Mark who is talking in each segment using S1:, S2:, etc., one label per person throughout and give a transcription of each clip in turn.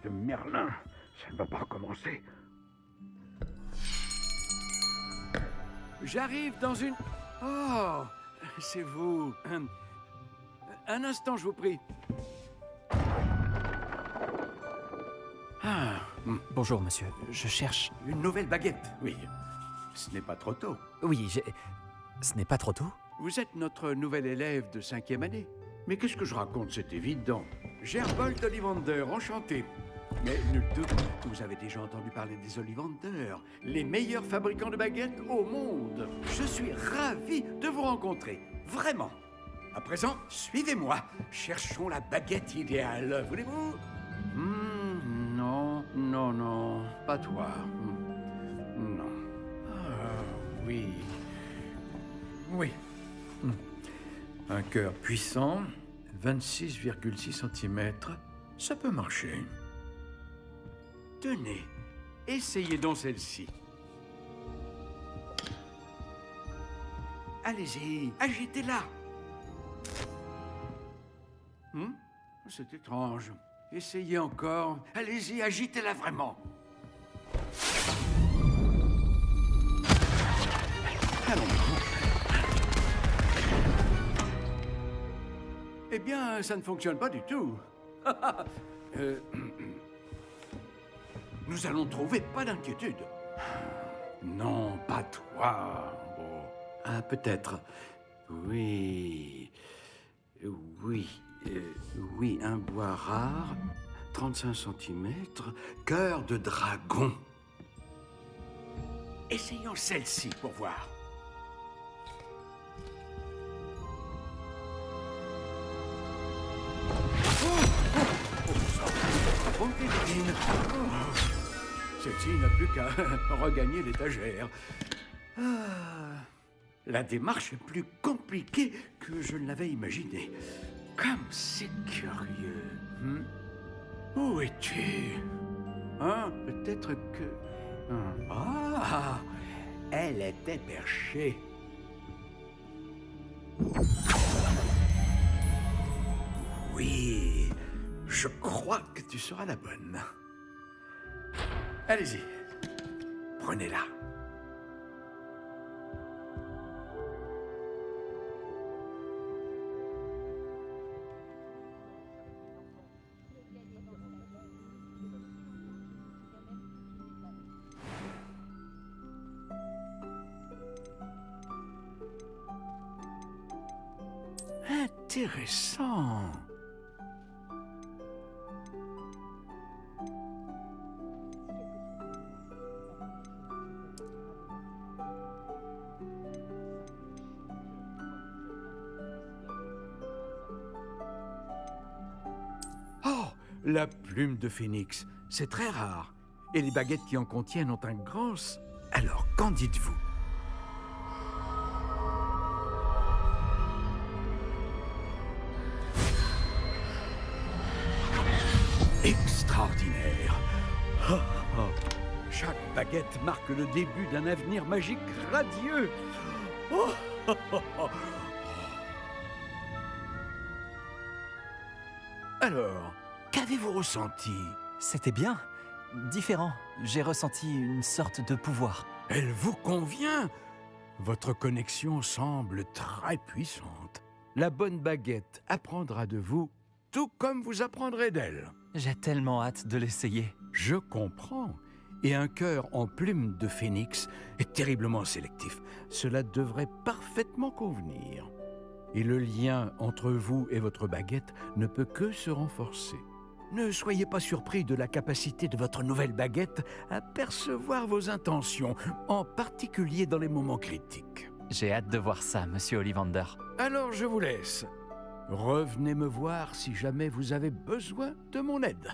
S1: de Merlin. Ça ne va pas recommencer.
S2: J'arrive dans une... Oh, c'est vous. Un instant, je vous prie. Ah,
S3: Bonjour, monsieur. Je cherche...
S2: une nouvelle baguette, oui. Ce n'est pas trop tôt.
S3: Oui, j'ai... Ce n'est pas trop tôt?
S2: Vous êtes notre nouvel élève de 5e année.
S1: Mais qu'est-ce que je raconte? C'est évident.
S2: Gerbold Ollivander, enchanté. Mais nul doute, vous avez déjà entendu parler des Ollivander, les meilleurs fabricants de baguettes au monde. Je suis ravi de vous rencontrer, vraiment. À présent, suivez-moi. Cherchons la baguette idéale, voulez-vous? Non, non, non, pas toi. Non. Ah, oui. Oui. Un cœur puissant, 26,6 cm, ça peut marcher. Tenez, essayez donc celle-ci. Allez-y, agitez-la. C'est étrange. Essayez encore. Allez-y, agitez-la vraiment. Allons-y. Eh bien, ça ne fonctionne pas du tout. Nous allons trouver, pas d'inquiétude. Non, pas toi. Oh. Ah, peut-être. Oui. Oui. Oui, un bois rare, 35 cm, cœur de dragon. Essayons celle-ci pour voir. Bonté divine. Celle-ci n'a plus qu'à regagner l'étagère. La démarche est plus compliquée que je ne l'avais imaginé. Comme c'est curieux. Où es-tu? Hein? Peut-être que... Ah! Elle était perchée. Oui, je crois que tu seras la bonne. Allez-y, prenez-la. Intéressant. Oh, la plume de phénix, c'est très rare. Et les baguettes qui en contiennent ont un grand... Alors, qu'en dites-vous? Extraordinaire. Oh, oh. Chaque baguette marque le début d'un avenir magique radieux. Oh, oh, oh, oh. Alors, qu'avez-vous ressenti?
S3: C'était bien. Différent. J'ai ressenti une sorte de pouvoir.
S2: Elle vous convient? Votre connexion semble très puissante. La bonne baguette apprendra de vous, tout comme vous apprendrez d'elle.
S3: J'ai tellement hâte de l'essayer.
S2: Je comprends. Et un cœur en plume de phénix est terriblement sélectif. Cela devrait parfaitement convenir. Et le lien entre vous et votre baguette ne peut que se renforcer. Ne soyez pas surpris de la capacité de votre nouvelle baguette à percevoir vos intentions, en particulier dans les moments critiques.
S3: J'ai hâte de voir ça, monsieur Ollivander.
S2: Alors je vous laisse. Revenez me voir si jamais vous avez besoin de mon aide.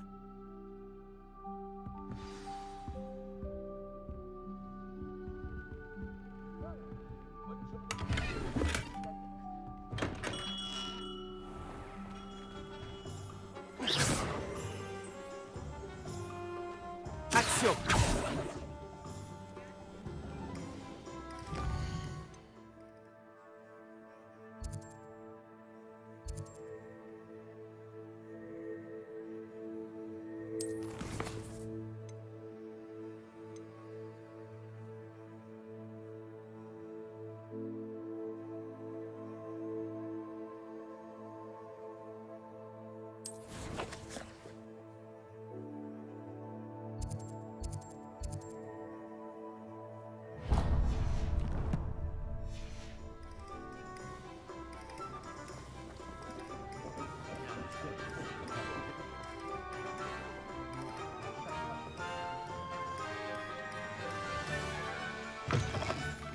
S2: Action!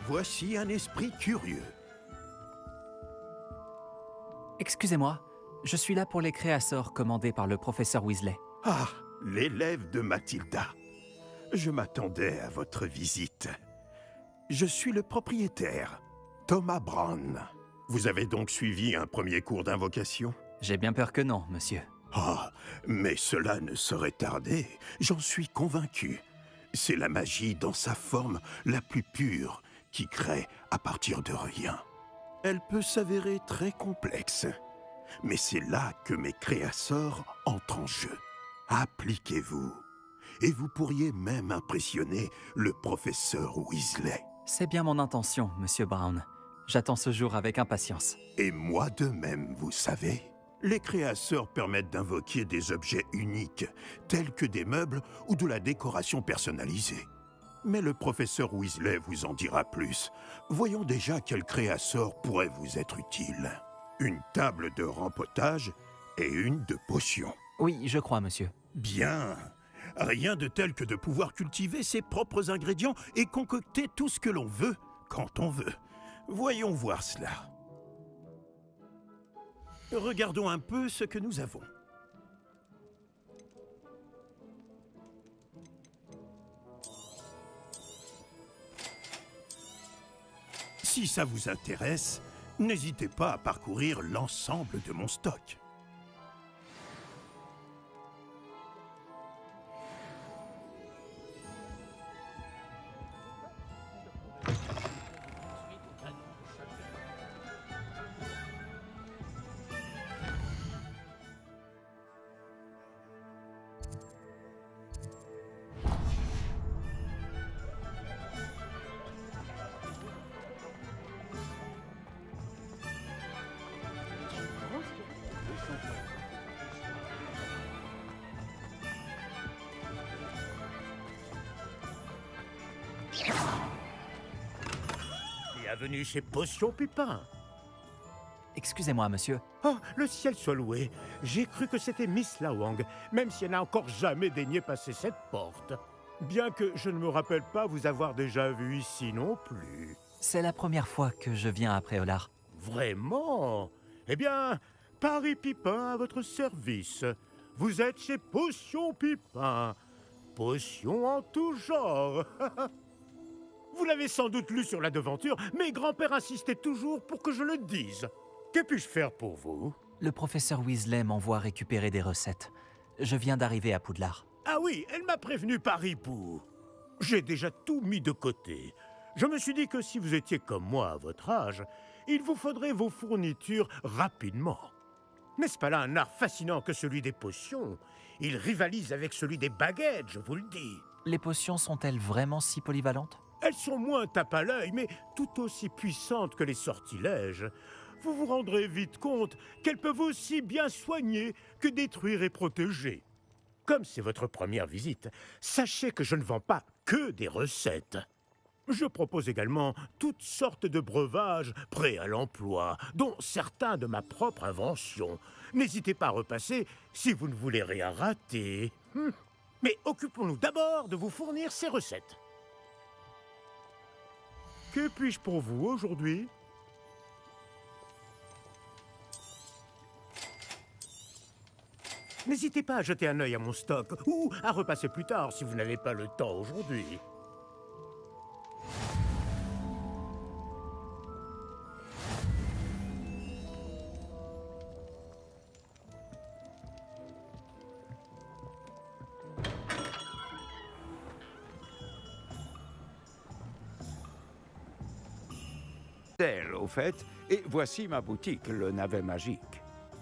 S4: voici un esprit curieux.
S3: Excusez-moi, je suis là pour les créasseurs commandés par le professeur Weasley.
S4: Ah, l'élève de Mathilda. Je m'attendais à votre visite. Je suis le propriétaire, Thomas Brown. Vous avez donc suivi un premier cours d'invocation?
S3: J'ai bien peur que non, monsieur.
S4: Ah, mais cela ne saurait tarder, j'en suis convaincu. C'est la magie dans sa forme la plus pure qui crée à partir de rien. Elle peut s'avérer très complexe, mais c'est là que mes créasseurs entrent en jeu. Appliquez-vous, et vous pourriez même impressionner le professeur Weasley.
S3: C'est bien mon intention, monsieur Brown. J'attends ce jour avec impatience.
S4: Et moi de même, vous savez. Les créasseurs permettent d'invoquer des objets uniques, tels que des meubles ou de la décoration personnalisée. Mais le professeur Weasley vous en dira plus. Voyons déjà quel créasseur pourrait vous être utile. Une table de rempotage et une de potions.
S3: Oui, je crois, monsieur.
S4: Bien. Rien de tel que de pouvoir cultiver ses propres ingrédients et concocter tout ce que l'on veut, quand on veut. Voyons voir cela. Regardons un peu ce que nous avons. Si ça vous intéresse, n'hésitez pas à parcourir l'ensemble de mon stock.
S5: Bienvenue chez Potion Pupin.
S3: Excusez-moi, monsieur.
S5: Oh, le ciel soit loué. J'ai cru que c'était Miss Lawang, même si elle n'a encore jamais daigné passer cette porte. Bien que je ne me rappelle pas vous avoir déjà vu ici non plus.
S3: C'est la première fois que je viens à Préolard.
S5: Vraiment? Eh bien, Paris Pipin à votre service. Vous êtes chez Potion Pipin. Potion en tout genre. Vous l'avez sans doute lu sur la devanture, mais grand-père insistait toujours pour que je le dise. Que puis-je faire pour vous?
S3: Le professeur Weasley m'envoie récupérer des recettes. Je viens d'arriver à Poudlard.
S5: Ah oui, elle m'a prévenu par hibou. J'ai déjà tout mis de côté. Je me suis dit que si vous étiez comme moi à votre âge, il vous faudrait vos fournitures rapidement. N'est-ce pas là un art fascinant que celui des potions? Il rivalise avec celui des baguettes, je vous le dis.
S3: Les potions sont-elles vraiment si polyvalentes?
S5: Elles sont moins tape à l'œil, mais tout aussi puissantes que les sortilèges. Vous vous rendrez vite compte qu'elles peuvent aussi bien soigner que détruire et protéger. Comme c'est votre première visite, sachez que je ne vends pas que des recettes. Je propose également toutes sortes de breuvages prêts à l'emploi, dont certains de ma propre invention. N'hésitez pas à repasser si vous ne voulez rien rater. Mais occupons-nous d'abord de vous fournir ces recettes. Que puis-je pour vous aujourd'hui? N'hésitez pas à jeter un œil à mon stock, ou à repasser plus tard si vous n'avez pas le temps aujourd'hui.
S1: Au fait, et voici ma boutique, le navet magique.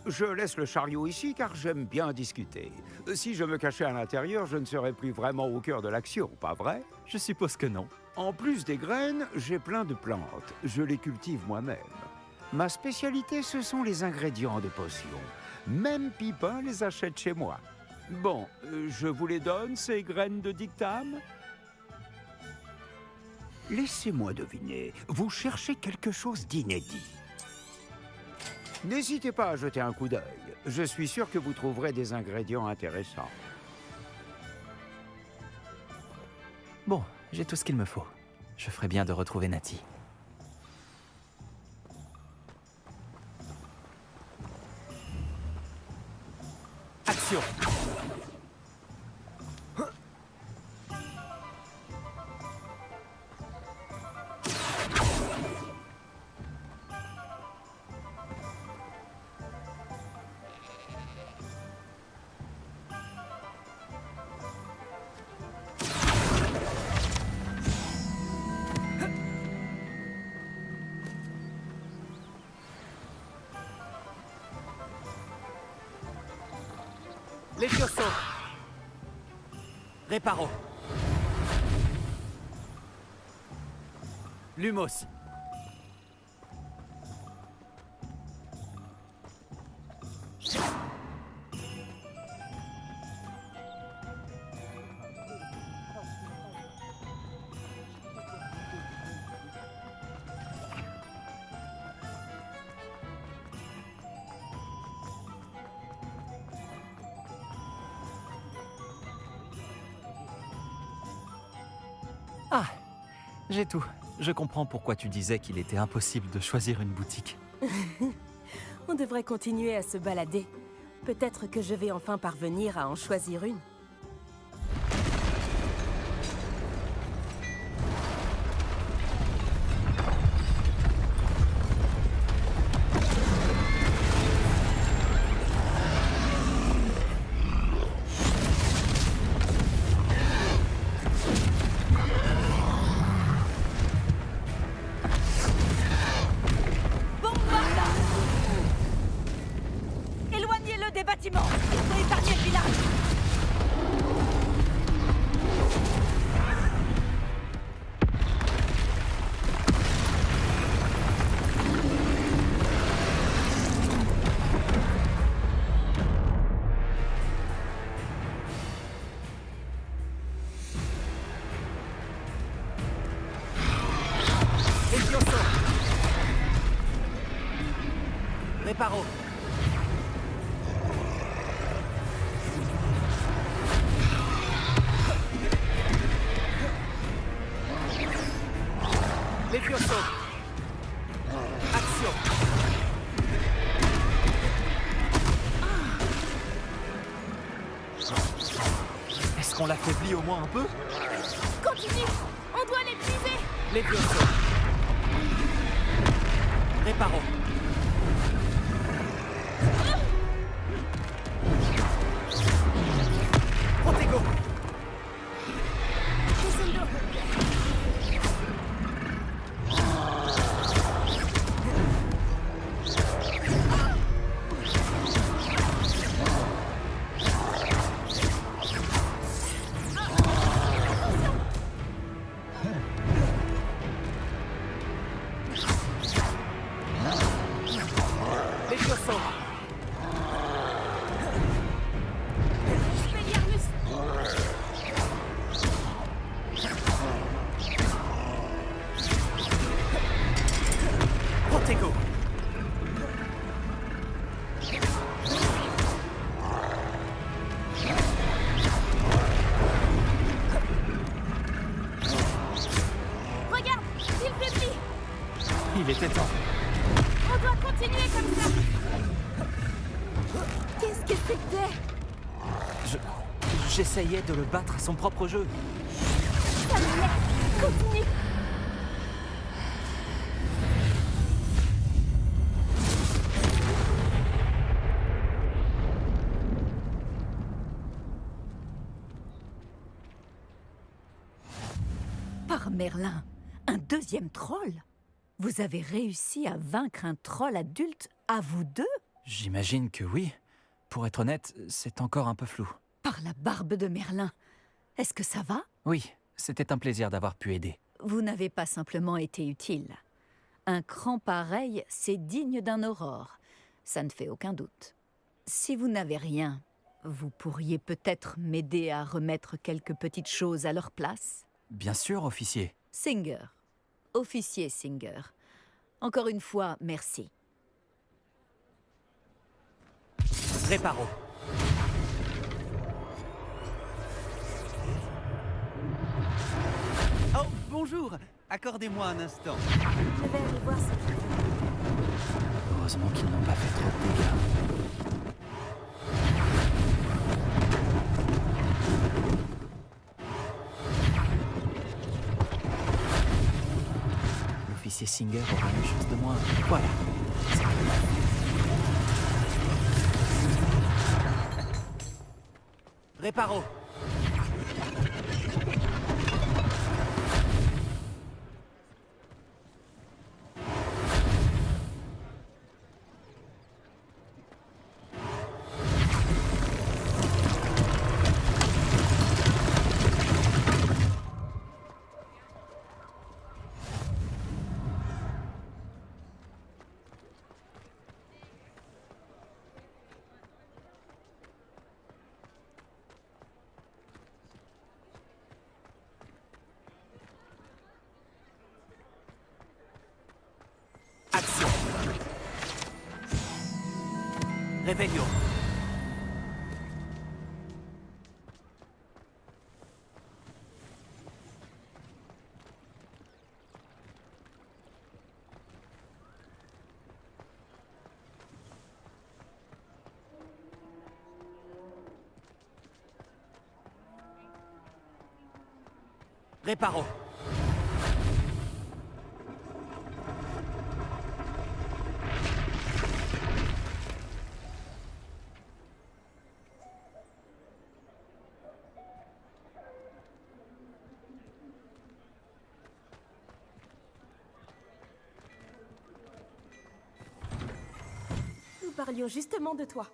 S1: Je laisse le chariot ici car j'aime bien discuter. Si je me cachais à l'intérieur, je ne serais plus vraiment au cœur de l'action, pas vrai?
S3: Je suppose que non.
S1: En plus des graines, j'ai plein de plantes. Je les cultive moi-même. Ma spécialité, ce sont les ingrédients de potions. Même Pipin les achète chez moi. Bon, je vous les donne, ces graines de dictame? Laissez-moi deviner, vous cherchez quelque chose d'inédit. N'hésitez pas à jeter un coup d'œil. Je suis sûr que vous trouverez des ingrédients intéressants.
S3: Bon, j'ai tout ce qu'il me faut. Je ferais bien de retrouver Natty. Action. Levioso. Reparo. Lumos. Ah, j'ai tout. Je comprends pourquoi tu disais qu'il était impossible de choisir une boutique.
S6: On devrait continuer à se balader. Peut-être que je vais enfin parvenir à en choisir une. Éloignez-le des bâtiments! Il faut épargner le village!
S3: Levioso. Reparo. Levioso. Action. Est-ce qu'on l'affaiblit au moins un peu?
S6: Continue! On doit l'épuiser!
S3: Levioso. Reparo. Protego.
S6: Descendo!
S3: Levioso.
S6: Expelliarmus!
S3: Protego.
S6: Regarde! Il faiblit!
S3: Il était temps.
S6: On doit continuer comme ça! Qu'est-ce que c'était?
S3: J'essayais de le battre à son propre jeu.
S6: Ça me laisse! Continue! Par Merlin, un deuxième troll? Vous avez réussi à vaincre un troll adulte à vous deux?
S3: J'imagine que oui. Pour être honnête, c'est encore un peu flou.
S6: Par la barbe de Merlin. Est-ce que ça va?
S3: Oui, c'était un plaisir d'avoir pu aider.
S6: Vous n'avez pas simplement été utile. Un cran pareil, c'est digne d'un aurore. Ça ne fait aucun doute. Si vous n'avez rien, vous pourriez peut-être m'aider à remettre quelques petites choses à leur place?
S3: Bien sûr, officier.
S6: Singer. Officier Singer. Encore une fois, merci.
S3: Reparo.
S7: Oh, bonjour. Accordez-moi un instant.
S6: Je vais aller voir ce qu'il fait.
S3: Heureusement qu'ils n'ont pas fait trop de dégâts. l'officier Singer aura une chose de moins. Voilà.
S7: Réparo. Action. Réveillon. Réparo.
S8: Nous parlions justement de toi.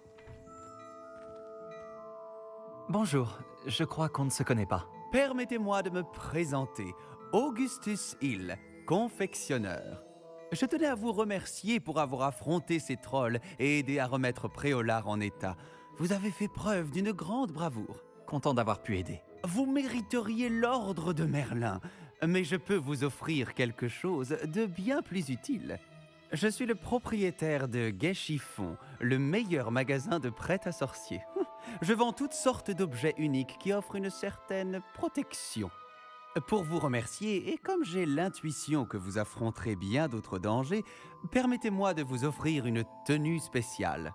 S3: Bonjour, je crois qu'on ne se connaît pas.
S7: Permettez-moi de me présenter. Augustus Hill, confectionneur. Je tenais à vous remercier pour avoir affronté ces trolls et aidé à remettre Préolard en état. Vous avez fait preuve d'une grande bravoure.
S3: Content d'avoir pu aider.
S7: Vous mériteriez l'ordre de Merlin, mais je peux vous offrir quelque chose de bien plus utile. Je suis le propriétaire de Gai Chiffon, le meilleur magasin de prêt-à-sorcier. Je vends toutes sortes d'objets uniques qui offrent une certaine protection. Pour vous remercier, et comme j'ai l'intuition que vous affronterez bien d'autres dangers, permettez-moi de vous offrir une tenue spéciale.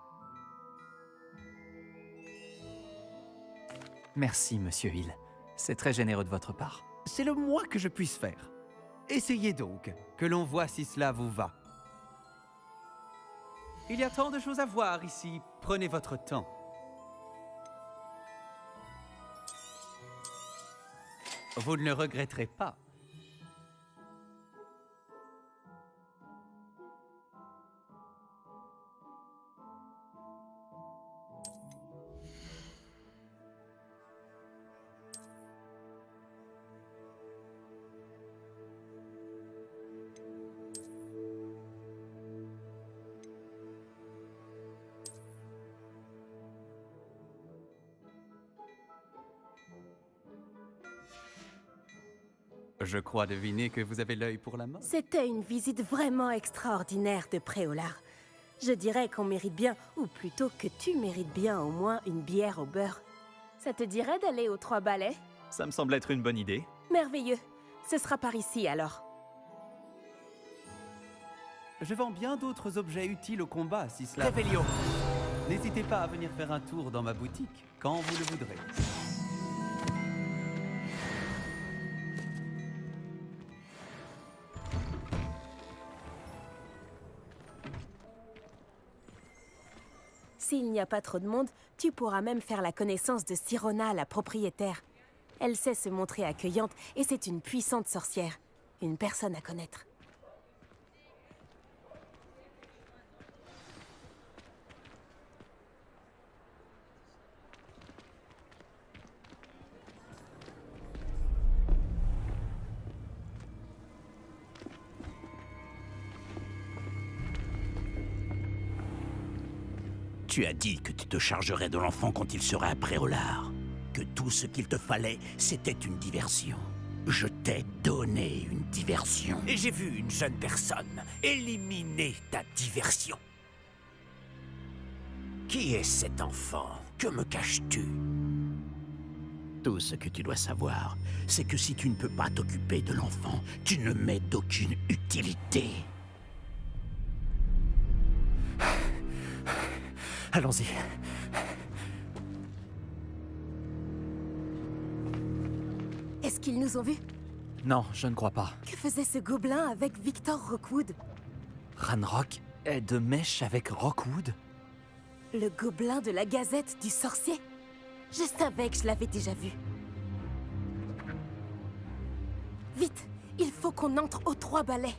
S3: Merci, monsieur Hill. C'est très généreux de votre part.
S7: C'est le moins que je puisse faire. Essayez donc, que l'on voit si cela vous va. Il y a tant de choses à voir ici. Prenez votre temps. Vous ne le regretterez pas. Je crois deviner que vous avez l'œil pour la mode.
S8: C'était une visite vraiment extraordinaire de Préolard. Je dirais qu'on mérite bien, ou plutôt que tu mérites bien au moins une bière au beurre. Ça te dirait d'aller aux 3 balais?
S3: Ça me semble être une bonne idée.
S8: Merveilleux. Ce sera par ici alors.
S7: Je vends bien d'autres objets utiles au combat, si cela...
S3: Réveillon.
S7: N'hésitez pas à venir faire un tour dans ma boutique, quand vous le voudrez.
S8: S'il n'y a pas trop de monde, tu pourras même faire la connaissance de Sirona, la propriétaire. Elle sait se montrer accueillante et c'est une puissante sorcière. Une personne à connaître.
S9: Tu as dit que tu te chargerais de l'enfant quand il serait à Préolard. Que tout ce qu'il te fallait, c'était une diversion. Je t'ai donné une diversion. Et j'ai vu une jeune personne éliminer ta diversion. Qui est cet enfant? Que me caches-tu? Tout ce que tu dois savoir, c'est que si tu ne peux pas t'occuper de l'enfant, tu ne m'es d'aucune utilité.
S3: Allons-y.
S8: Est-ce qu'ils nous ont vus?
S3: Non, je ne crois pas.
S8: Que faisait ce gobelin avec Victor Rockwood?
S3: Ranrock est de mèche avec Rockwood?
S8: Le gobelin de la Gazette du Sorcier? Je savais que je l'avais déjà vu. Vite, il faut qu'on entre aux 3 balais.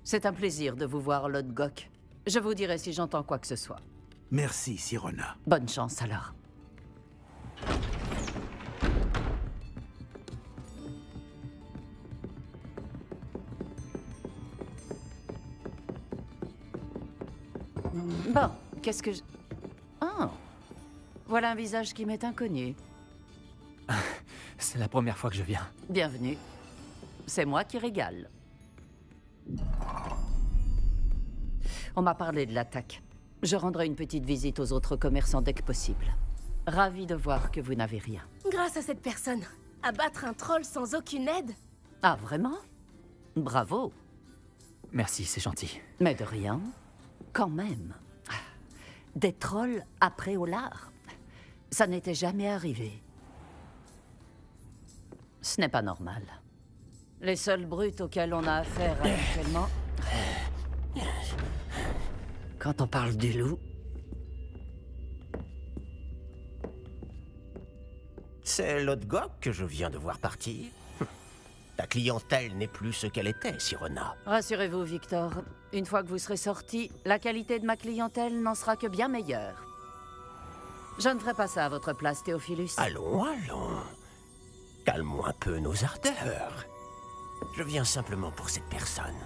S10: C'est un plaisir de vous voir, Lord Gok. Je vous dirai si j'entends quoi que ce soit.
S9: Merci, Sirona.
S10: Bonne chance alors. Bon, qu'est-ce que je... Oh, voilà un visage qui m'est inconnu.
S3: C'est la première fois que je viens.
S10: Bienvenue. C'est moi qui régale. On m'a parlé de l'attaque. Je rendrai une petite visite aux autres commerçants dès que possible. Ravi de voir que vous n'avez rien.
S8: Grâce à cette personne, abattre un troll sans aucune aide?
S10: Ah, vraiment? Bravo.
S3: Merci, c'est gentil.
S10: Mais de rien. Quand même. Des trolls après Olar. Ça n'était jamais arrivé. Ce n'est pas normal. Les seules brutes auxquelles on a affaire actuellement... Quand on parle du loup...
S9: C'est Lord Gok que je viens de voir partir. Ta clientèle n'est plus ce qu'elle était, Sirona.
S10: Rassurez-vous, Victor. Une fois que vous serez sorti, la qualité de ma clientèle n'en sera que bien meilleure. Je ne ferai pas ça à votre place, Théophilus.
S9: Allons, allons. Calmons un peu nos ardeurs. Je viens simplement pour cette personne.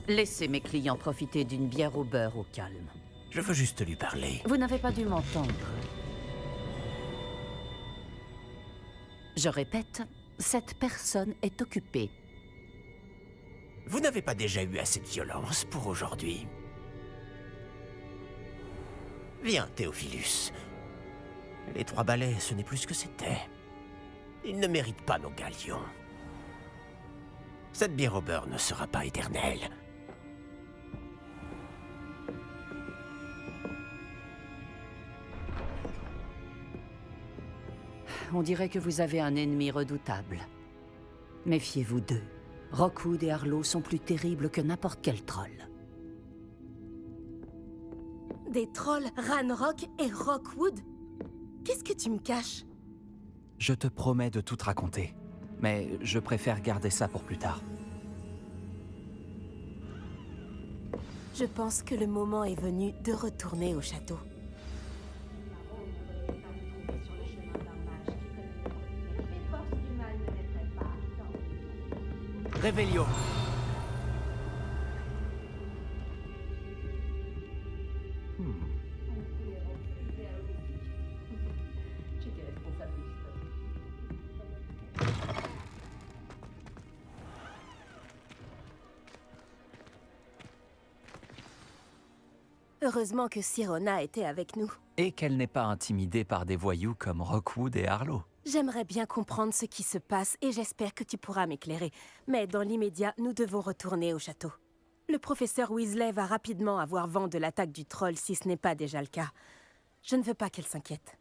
S10: Laissez mes clients profiter d'une bière au beurre au calme.
S9: Je veux juste lui parler.
S10: Vous n'avez pas dû m'entendre. Je répète, cette personne est occupée.
S9: Vous n'avez pas déjà eu assez de violence pour aujourd'hui? Viens, Théophilus. Les 3 balais, ce n'est plus ce que c'était. Ils ne méritent pas nos galions. Cette bière au beurre ne sera pas éternelle.
S10: On dirait que vous avez un ennemi redoutable. Méfiez-vous d'eux. Rockwood et Arlo sont plus terribles que n'importe quel troll.
S8: Des trolls Ranrock et Rockwood? Qu'est-ce que tu me caches?
S3: Je te promets de tout te raconter. Mais je préfère garder ça pour plus tard.
S8: Je pense que le moment est venu de retourner au château.
S9: Réveillon.
S8: Heureusement que Sirona était avec nous.
S3: Et qu'elle n'est pas intimidée par des voyous comme Rockwood et Arlo.
S8: J'aimerais bien comprendre ce qui se passe et j'espère que tu pourras m'éclairer. Mais dans l'immédiat, nous devons retourner au château. Le professeur Weasley va rapidement avoir vent de l'attaque du troll si ce n'est pas déjà le cas. Je ne veux pas qu'elle s'inquiète.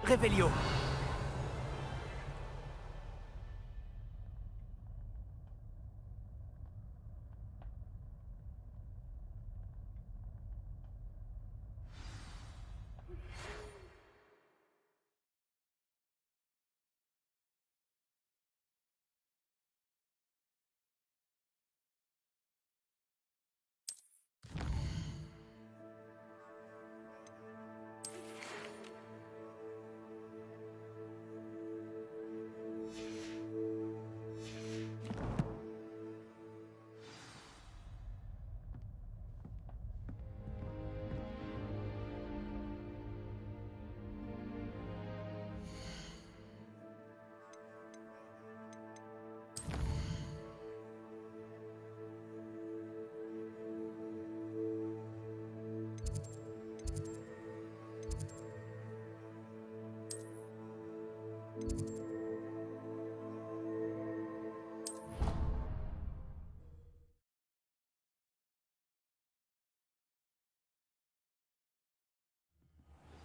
S9: Révélio.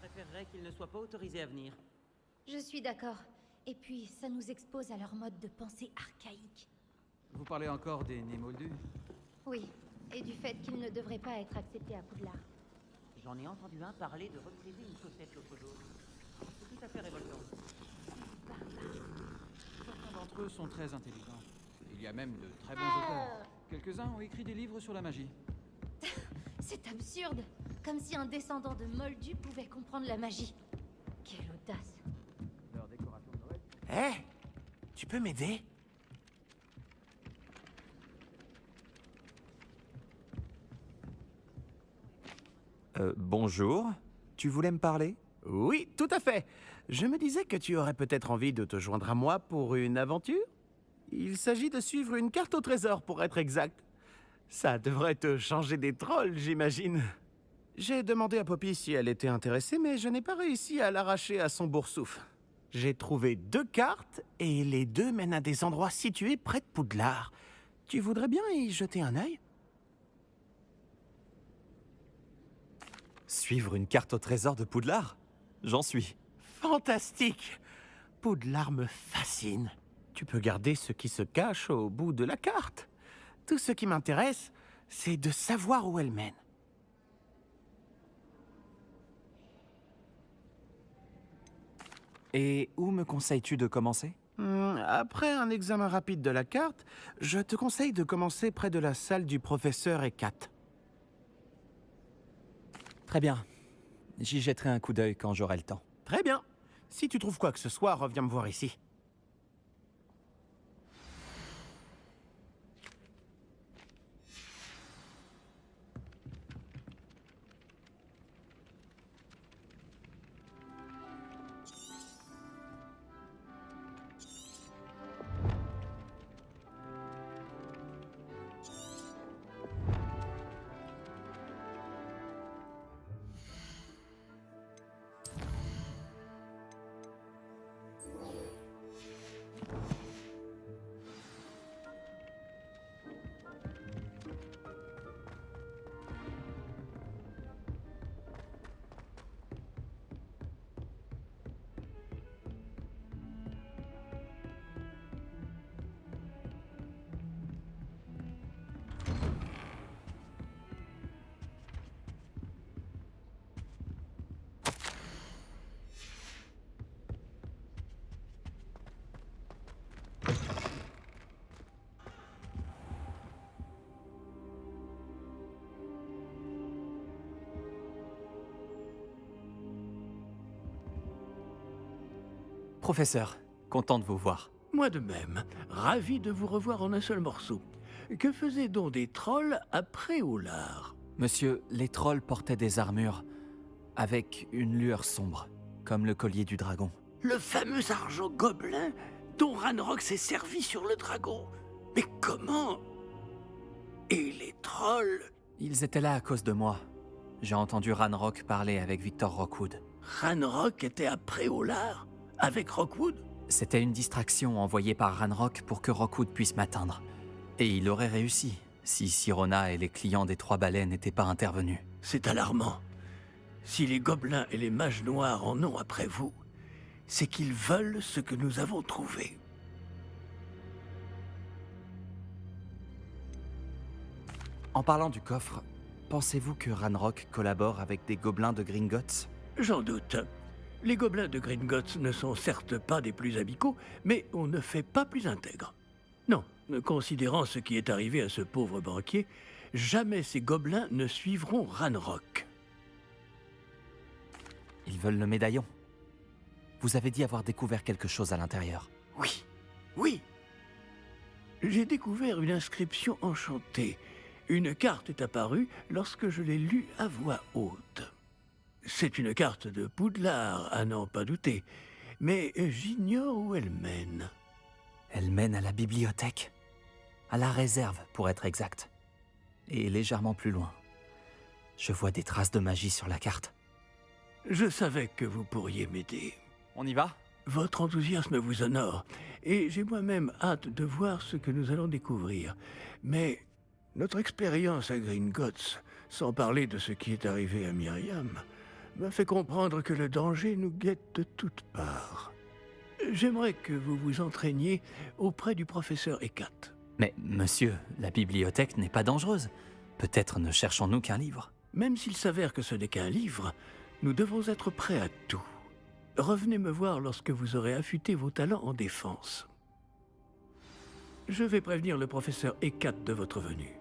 S11: Je préférerais qu'ils ne soient pas autorisés à venir.
S12: Je suis d'accord. Et puis, ça nous expose à leur mode de pensée archaïque.
S11: Vous parlez encore des nés moldus?
S12: Oui, et du fait qu'ils ne devraient pas être acceptés à Poudlard.
S11: J'en ai entendu un parler de repriser une chaussette l'autre jour. C'est tout à fait révoltant. Certains d'entre eux sont très intelligents. Il y a même de très bons auteurs. Quelques-uns ont écrit des livres sur la magie.
S12: C'est absurde. Comme si un descendant de Moldu pouvait comprendre la magie. Quelle audace.
S11: Leur décoration de Noël.
S9: Hé, tu peux m'aider?
S3: Bonjour. Tu voulais me parler?
S9: Oui, tout à fait. Je me disais que tu aurais peut-être envie de te joindre à moi pour une aventure. Il s'agit de suivre une carte au trésor, pour être exact. Ça devrait te changer des trolls, j'imagine. J'ai demandé à Poppy si elle était intéressée, mais je n'ai pas réussi à l'arracher à son boursouf. J'ai trouvé 2 cartes, et les 2 mènent à des endroits situés près de Poudlard. Tu voudrais bien y jeter un œil?
S3: Suivre une carte au trésor de Poudlard? J'en suis.
S9: Fantastique! Poudlard me fascine. Tu peux garder ce qui se cache au bout de la carte. Tout ce qui m'intéresse, c'est de savoir où elle mène.
S3: Et où me conseilles-tu de commencer?
S9: Après un examen rapide de la carte, je te conseille de commencer près de la salle du professeur Hécate.
S3: Très bien. J'y jetterai un coup d'œil quand j'aurai le temps.
S9: Très bien. Si tu trouves quoi que ce soit, reviens me voir ici.
S3: Professeur, content de vous voir.
S13: Moi de même, ravi de vous revoir en un seul morceau. Que faisaient donc des trolls après Oulard?
S3: Monsieur, les trolls portaient des armures avec une lueur sombre, comme le collier du dragon.
S13: Le fameux argent gobelin dont Ranrock s'est servi sur le dragon. Mais comment? Et les trolls?
S3: Ils étaient là à cause de moi. J'ai entendu Ranrock parler avec Victor Rockwood.
S13: Ranrock était après Oulard? Avec Rockwood?
S3: C'était une distraction envoyée par Ranrock pour que Rockwood puisse m'atteindre. Et il aurait réussi, si Sirona et les clients des 3 balais n'étaient pas intervenus.
S13: C'est alarmant. Si les gobelins et les mages noirs en ont après vous, c'est qu'ils veulent ce que nous avons trouvé.
S3: En parlant du coffre, pensez-vous que Ranrock collabore avec des gobelins de Gringotts?
S13: J'en doute. Les gobelins de Gringotts ne sont certes pas des plus amicaux, mais on ne fait pas plus intègre. Non, considérant ce qui est arrivé à ce pauvre banquier, jamais ces gobelins ne suivront Ranrock.
S3: Ils veulent le médaillon. Vous avez dit avoir découvert quelque chose à l'intérieur.
S13: Oui, oui. J'ai découvert une inscription enchantée. Une carte est apparue lorsque je l'ai lue à voix haute. C'est une carte de Poudlard, à n'en pas douter, mais j'ignore où elle mène.
S3: Elle mène à la bibliothèque. À la réserve, pour être exact. Et légèrement plus loin. Je vois des traces de magie sur la carte.
S13: Je savais que vous pourriez m'aider.
S3: On y va?
S13: Votre enthousiasme vous honore, et j'ai moi-même hâte de voir ce que nous allons découvrir. Mais notre expérience à Gringotts, sans parler de ce qui est arrivé à Myriam, m'a fait comprendre que le danger nous guette de toutes parts. J'aimerais que vous vous entraîniez auprès du professeur Ekat.
S3: Mais, monsieur, la bibliothèque n'est pas dangereuse. Peut-être ne cherchons-nous qu'un livre.
S13: Même s'il s'avère que ce n'est qu'un livre, nous devons être prêts à tout. Revenez me voir lorsque vous aurez affûté vos talents en défense. Je vais prévenir le professeur Ekat de votre venue.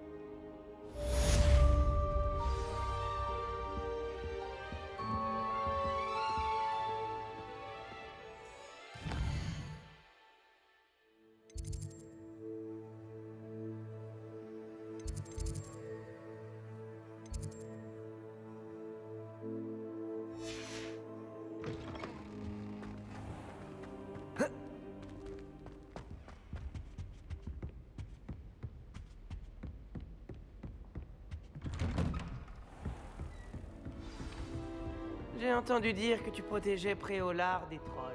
S14: J'ai entendu dire que tu protégeais Préolard des trolls.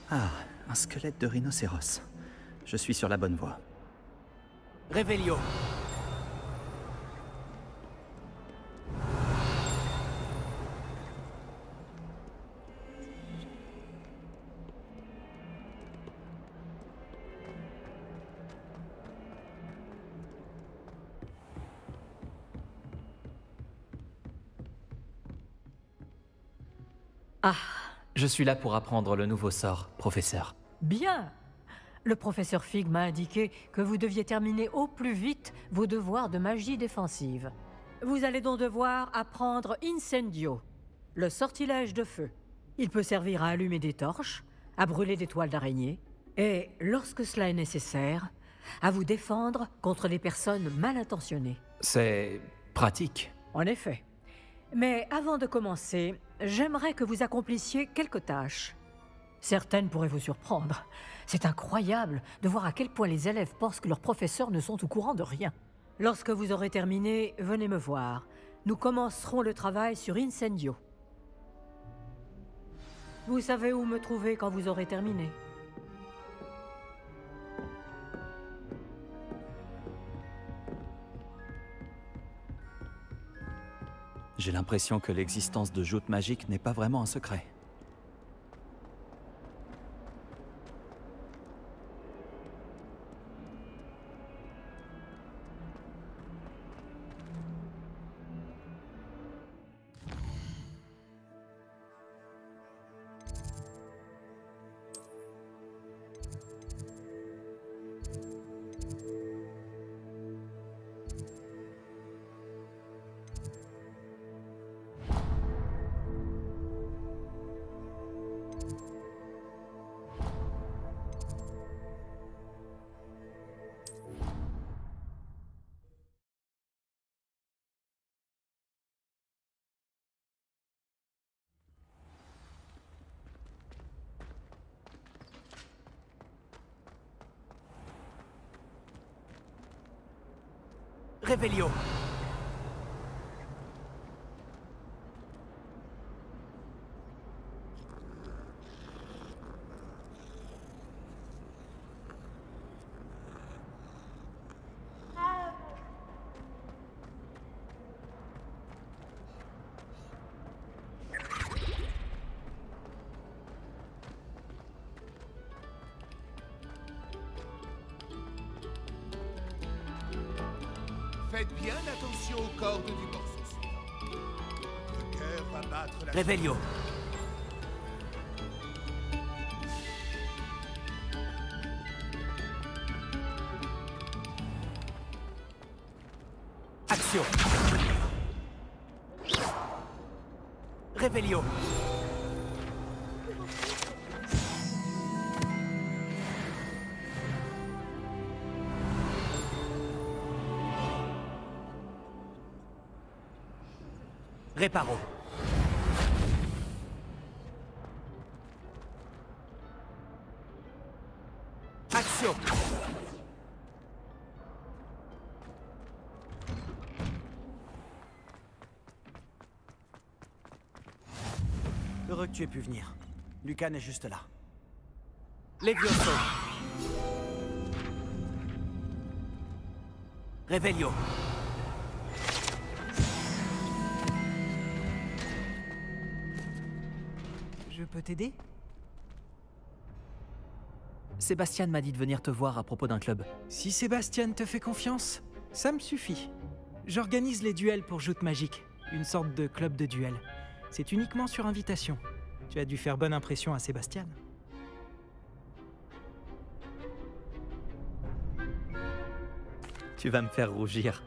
S3: Ah, un squelette de rhinocéros. Je suis sur la bonne voie.
S14: Révélio.
S15: Ah,
S3: Je suis là pour apprendre le nouveau sort, professeur.
S15: bien. Le professeur Fig m'a indiqué que vous deviez terminer au plus vite vos devoirs de magie défensive. Vous allez donc devoir apprendre Incendio, le sortilège de feu. Il peut servir à allumer des torches, à brûler des toiles d'araignée, et, lorsque cela est nécessaire, à vous défendre contre les personnes mal intentionnées.
S3: C'est pratique.
S15: En effet. Mais avant de commencer, j'aimerais que vous accomplissiez quelques tâches. Certaines pourraient vous surprendre. C'est incroyable de voir à quel point les élèves pensent que leurs professeurs ne sont au courant de rien. Lorsque vous aurez terminé, venez me voir. Nous commencerons le travail sur Incendio. Vous savez où me trouver quand vous aurez terminé.
S3: J'ai l'impression que l'existence de joutes magiques n'est pas vraiment un secret. Réveillon.
S16: Faites bien attention aux cordes du morceau suivant. Le cœur va battre la...
S3: Réveillon. Action. Réveillon. Réparo. Action. Heureux que tu aies pu venir. Lucan est juste là. Levioso. Réveillon.
S17: Je peux t'aider?
S3: Sébastien m'a dit de venir te voir à propos d'un club.
S17: Si Sébastien te fait confiance, ça me suffit. J'organise les duels pour Joute Magique, une sorte de club de duel. C'est uniquement sur invitation. Tu as dû faire bonne impression à Sébastien.
S3: Tu vas me faire rougir.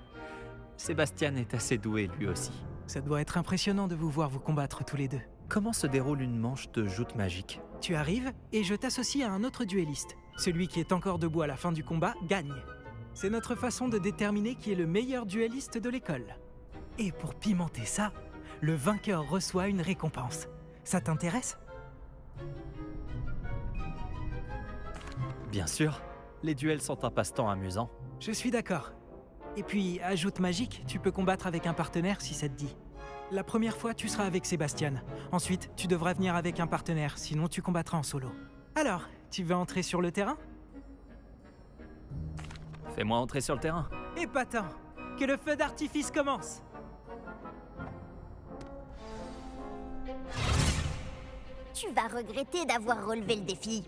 S3: Sébastien est assez doué lui aussi.
S17: Ça doit être impressionnant de vous voir vous combattre tous les deux.
S3: Comment se déroule une manche de Joute Magique?
S17: Tu arrives et je t'associe à un autre duelliste. Celui qui est encore debout à la fin du combat gagne. C'est notre façon de déterminer qui est le meilleur duelliste de l'école. Et pour pimenter ça, le vainqueur reçoit une récompense. Ça t'intéresse?
S3: Bien sûr, les duels sont un passe-temps amusant.
S17: Je suis d'accord. Et puis, à Joute Magique, tu peux combattre avec un partenaire si ça te dit. La première fois, tu seras avec Sébastien. Ensuite, tu devras venir avec un partenaire, sinon tu combattras en solo. Alors, tu veux entrer sur le terrain?
S3: Fais-moi entrer sur le terrain.
S17: Épatant! Que le feu d'artifice commence!
S18: Tu vas regretter d'avoir relevé le défi.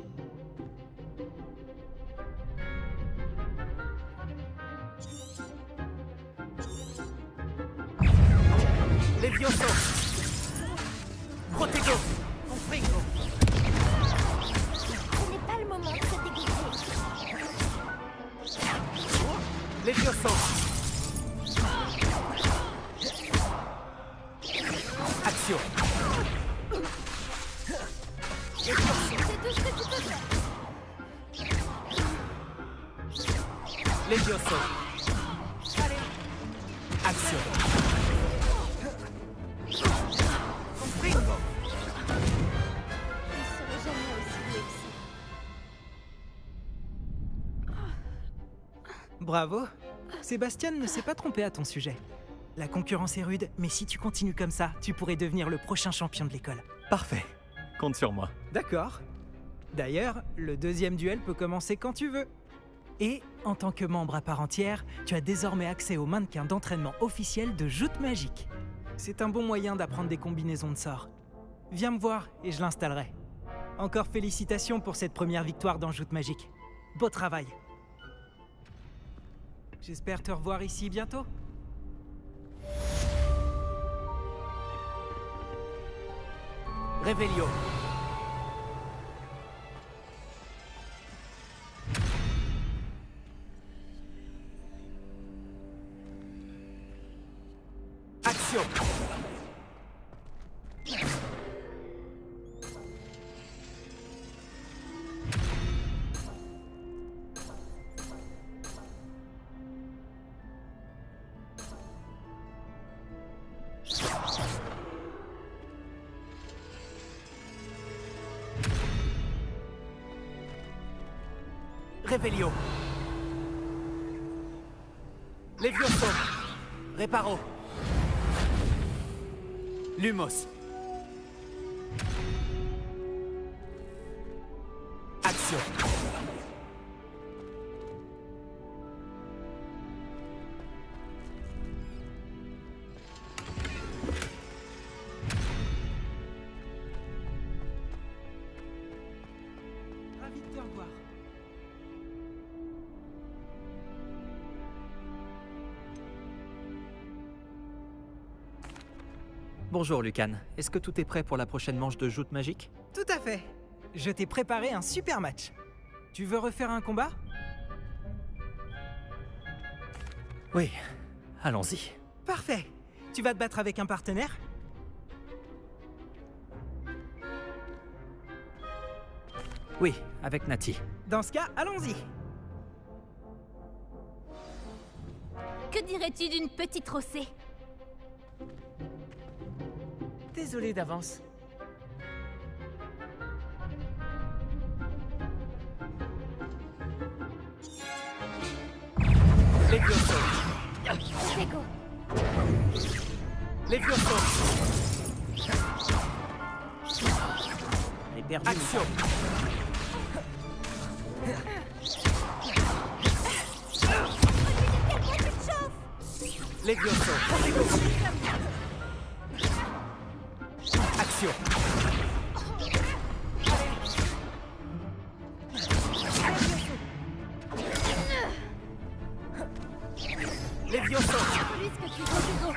S3: Levioso. Protego. Confringo.
S18: Ce n'est pas le moment de se dégoûter.
S3: Levioso. Action.
S18: C'est tout ce que tu peux faire.
S3: Levioso. Allez. Action. Confringo.
S18: Il serait jamais aussi doué que ça.
S17: Bravo! Sébastien ne s'est pas trompé à ton sujet. La concurrence est rude, mais si tu continues comme ça, tu pourrais devenir le prochain champion de l'école.
S3: Parfait. Compte sur moi.
S17: D'accord. D'ailleurs, le deuxième duel peut commencer quand tu veux. Et, en tant que membre à part entière, tu as désormais accès au mannequin d'entraînement officiel de Joute Magique. C'est un bon moyen d'apprendre des combinaisons de sorts. Viens me voir et je l'installerai. Encore félicitations pour cette première victoire dans Joute Magique. Beau travail. J'espère te revoir ici bientôt.
S3: Réveillon. Action. Réveillon. Levioso. Reparo. Lumos. Action.
S17: Ravi de te revoir.
S3: Bonjour Lucan, est-ce que tout est prêt pour la prochaine manche de joute magique?
S17: Tout à fait. Je t'ai préparé un super match. Tu veux refaire un combat?
S3: Oui, allons-y.
S17: Parfait. Tu vas te battre avec un partenaire?
S3: Oui, avec Nati.
S17: Dans ce cas, allons-y.
S12: Que dirais-tu d'une petite rossée?
S14: Désolé d'avance.
S3: Levioso.
S12: Protego.
S3: Levioso.
S14: J'ai perdu.
S3: Action. Levioso. Protego. Action. Levioso.
S12: Plus que tu Protego.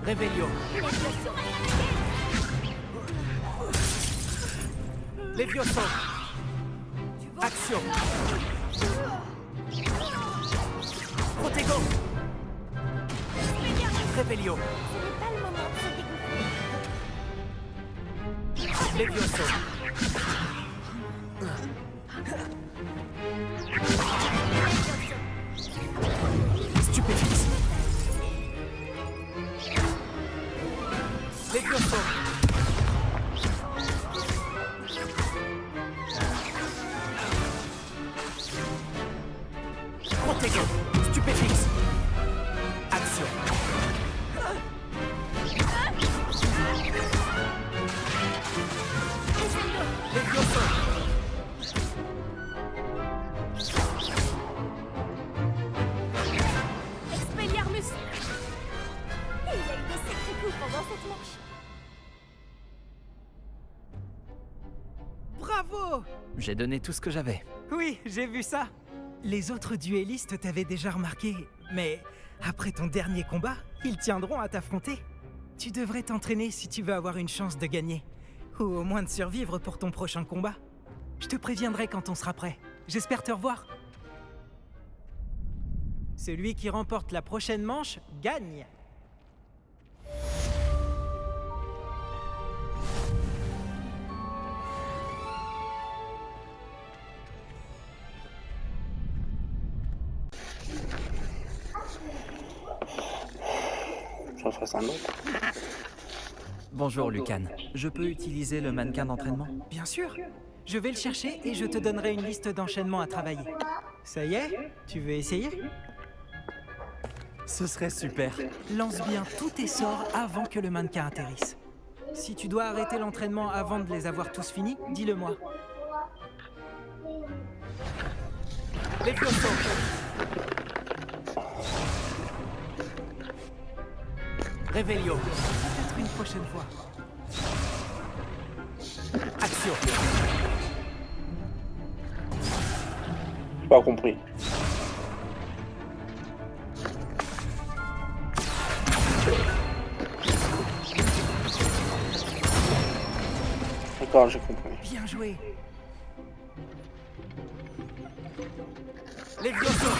S3: Revelio. Levioso. Action. Protego. Revelio.
S12: Ce n'est pas le moment de se dégoûter.
S3: Levioso. Stupéfixe. Levioso. Protego. Stupéfixe. Action. Levioso.
S12: Expelliarmus. Il a eu de sacrés coups pendant cette manche.
S17: Bravo!
S3: J'ai donné tout ce que j'avais.
S17: Oui, j'ai vu ça. Les autres duellistes t'avaient déjà remarqué, mais après ton dernier combat, ils tiendront à t'affronter. Tu devrais t'entraîner si tu veux avoir une chance de gagner, ou au moins de survivre pour ton prochain combat. Je te préviendrai quand on sera prêt. J'espère te revoir. Celui qui remporte la prochaine manche gagne.
S19: J'en fasse un autre.
S3: Bonjour Lucan, je peux utiliser le mannequin d'entraînement?
S17: Bien sûr. Je vais le chercher et je te donnerai une liste d'enchaînements à travailler. Ça y est? Tu veux essayer?
S3: Ce serait super.
S17: Lance bien tous tes sorts avant que le mannequin atterrisse. Si tu dois arrêter l'entraînement avant de les avoir tous finis, dis-le-moi.
S3: Levioso. Revelio.
S17: Peut-être une prochaine fois.
S3: Action.
S19: J'ai pas compris. D'accord, j'ai compris.
S17: Bien joué.
S3: Levioso.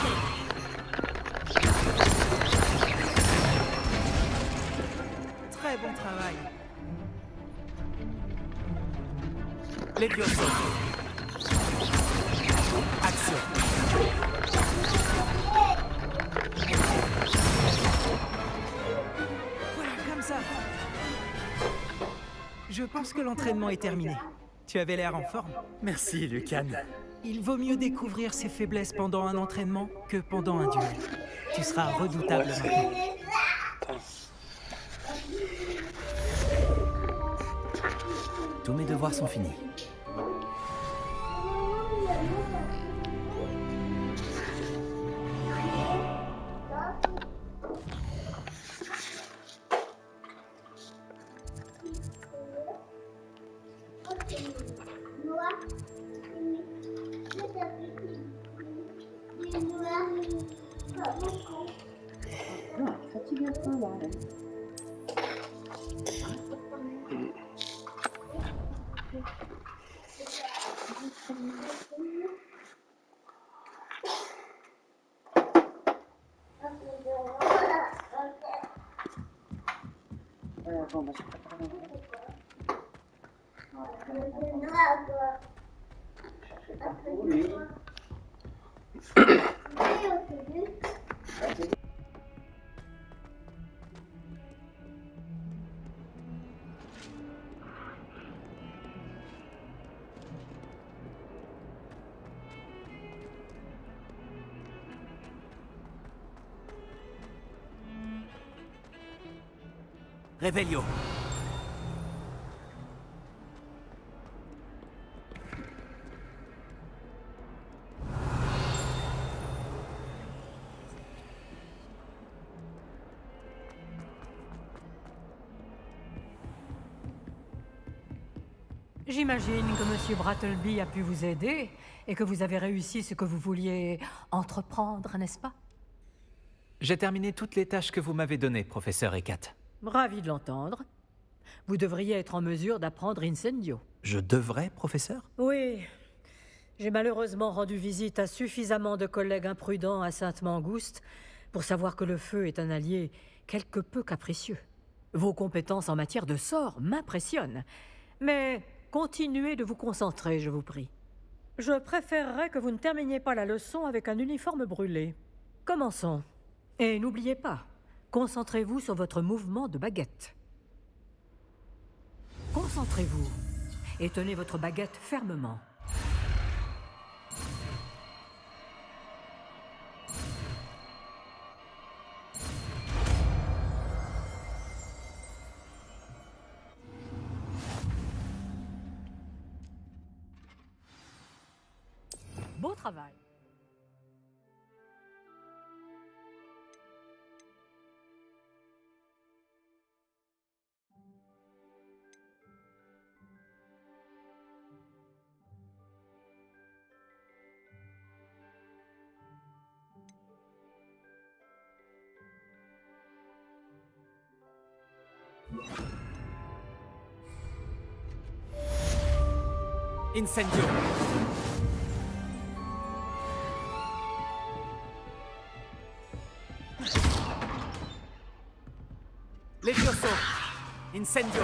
S17: Très bon travail.
S3: Levioso. Action.
S17: Voilà, comme ça. Je pense que l'entraînement est terminé. Tu avais l'air en forme.
S3: Merci, Lucan.
S17: Il vaut mieux découvrir ses faiblesses pendant un entraînement que pendant un duel. Tu seras redoutable maintenant.
S3: Tous mes devoirs sont finis. Réveillon.
S15: J'imagine que Monsieur Brattleby a pu vous aider et que vous avez réussi ce que vous vouliez entreprendre, n'est-ce pas?
S3: J'ai terminé toutes les tâches que vous m'avez données, professeur Hecat.
S15: Ravi de l'entendre. Vous devriez être en mesure d'apprendre Incendio.
S3: Je devrais, professeur?
S15: Oui. J'ai malheureusement rendu visite à suffisamment de collègues imprudents à Sainte-Mangouste pour savoir que le feu est un allié quelque peu capricieux. Vos compétences en matière de sort m'impressionnent. Mais continuez de vous concentrer, je vous prie. Je préférerais que vous ne terminiez pas la leçon avec un uniforme brûlé. Commençons. Et n'oubliez pas, concentrez-vous sur votre mouvement de baguette. Concentrez-vous et tenez votre baguette fermement. Beau travail.
S3: Incendio. Levioso. Incendio.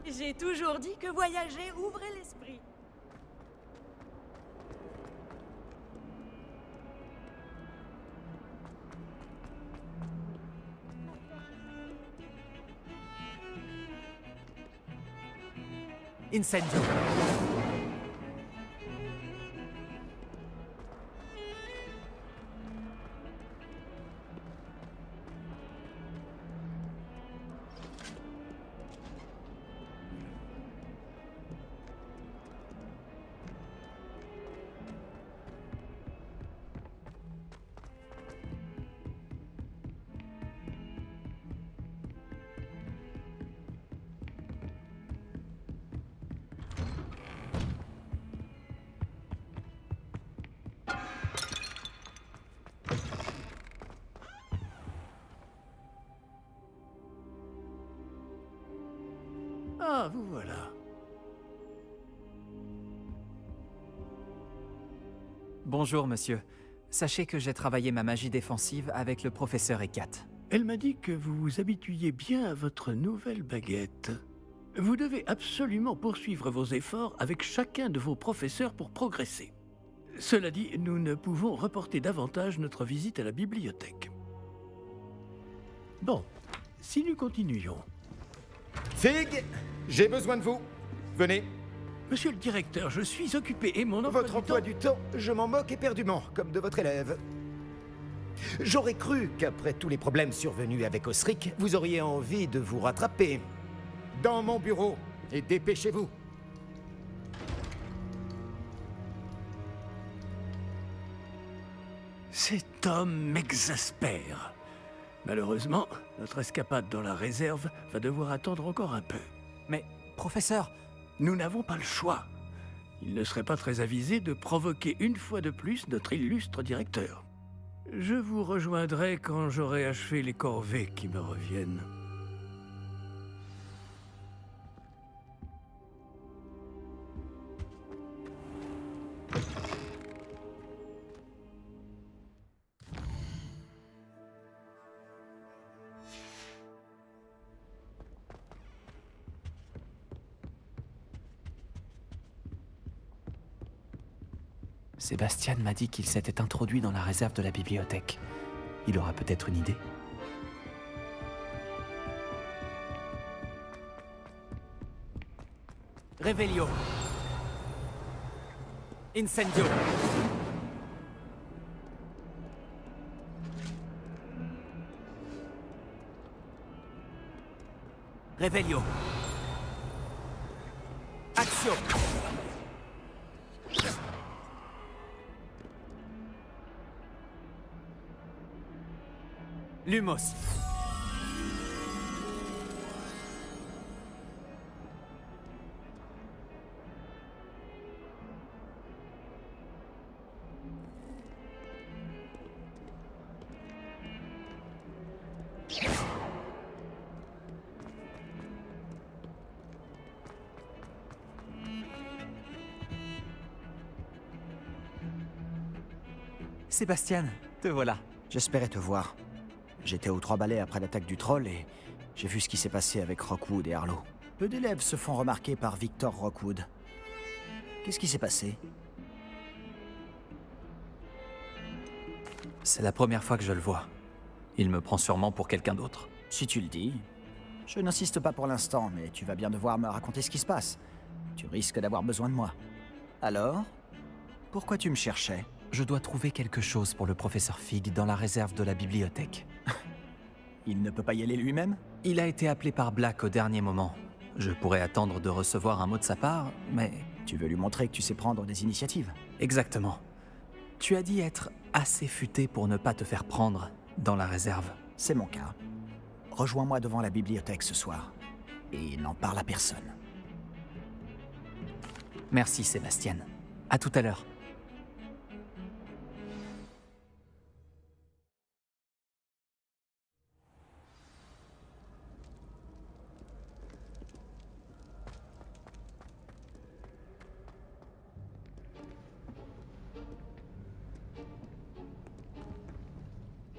S15: J'ai toujours dit que voyager ouvrait l'esprit.
S3: Incendio.
S13: Ah, vous voilà.
S3: Bonjour, monsieur. Sachez que j'ai travaillé ma magie défensive avec le professeur Hecat.
S13: Elle m'a dit que vous vous habituiez bien à votre nouvelle baguette. Vous devez absolument poursuivre vos efforts avec chacun de vos professeurs pour progresser. Cela dit, nous ne pouvons reporter davantage notre visite à la bibliothèque. Bon, si nous continuions...
S20: Fig, j'ai besoin de vous. Venez.
S13: Monsieur le directeur, je suis occupé et mon
S20: Votre emploi du temps, je m'en moque éperdument, comme de votre élève. J'aurais cru qu'après tous les problèmes survenus avec Osric, vous auriez envie de vous rattraper. Dans mon bureau, et dépêchez-vous.
S13: Cet homme m'exaspère. Malheureusement, notre escapade dans la réserve va devoir attendre encore un peu.
S3: Mais, professeur...
S13: Nous n'avons pas le choix. Il ne serait pas très avisé de provoquer une fois de plus notre illustre directeur. Je vous rejoindrai quand j'aurai achevé les corvées qui me reviennent.
S3: Sébastien m'a dit qu'il s'était introduit dans la réserve de la bibliothèque. Il aura peut-être une idée.
S7: Revelio. Incendio. Revelio. Action. Lumos.
S3: Sébastien, te voilà.
S21: J'espérais te voir. J'étais aux 3 balais après l'attaque du troll et j'ai vu ce qui s'est passé avec Rockwood et Harlow. Peu d'élèves se font remarquer par Victor Rockwood. Qu'est-ce qui s'est passé?
S3: C'est la première fois que je le vois. Il me prend sûrement pour quelqu'un d'autre.
S21: Si tu le dis. Je n'insiste pas pour l'instant, mais tu vas bien devoir me raconter ce qui se passe. Tu risques d'avoir besoin de moi. Alors? Pourquoi tu me cherchais?
S3: Je dois trouver quelque chose pour le professeur Fig dans la réserve de la bibliothèque.
S21: Il ne peut pas y aller lui-même?
S3: Il a été appelé par Black au dernier moment. Je pourrais attendre de recevoir un mot de sa part, mais...
S21: Tu veux lui montrer que tu sais prendre des initiatives?
S3: Exactement. Tu as dit être assez futé pour ne pas te faire prendre dans la réserve.
S21: C'est mon cas. Rejoins-moi devant la bibliothèque ce soir. Et n'en parle à personne.
S3: Merci, Sébastien. À tout à l'heure.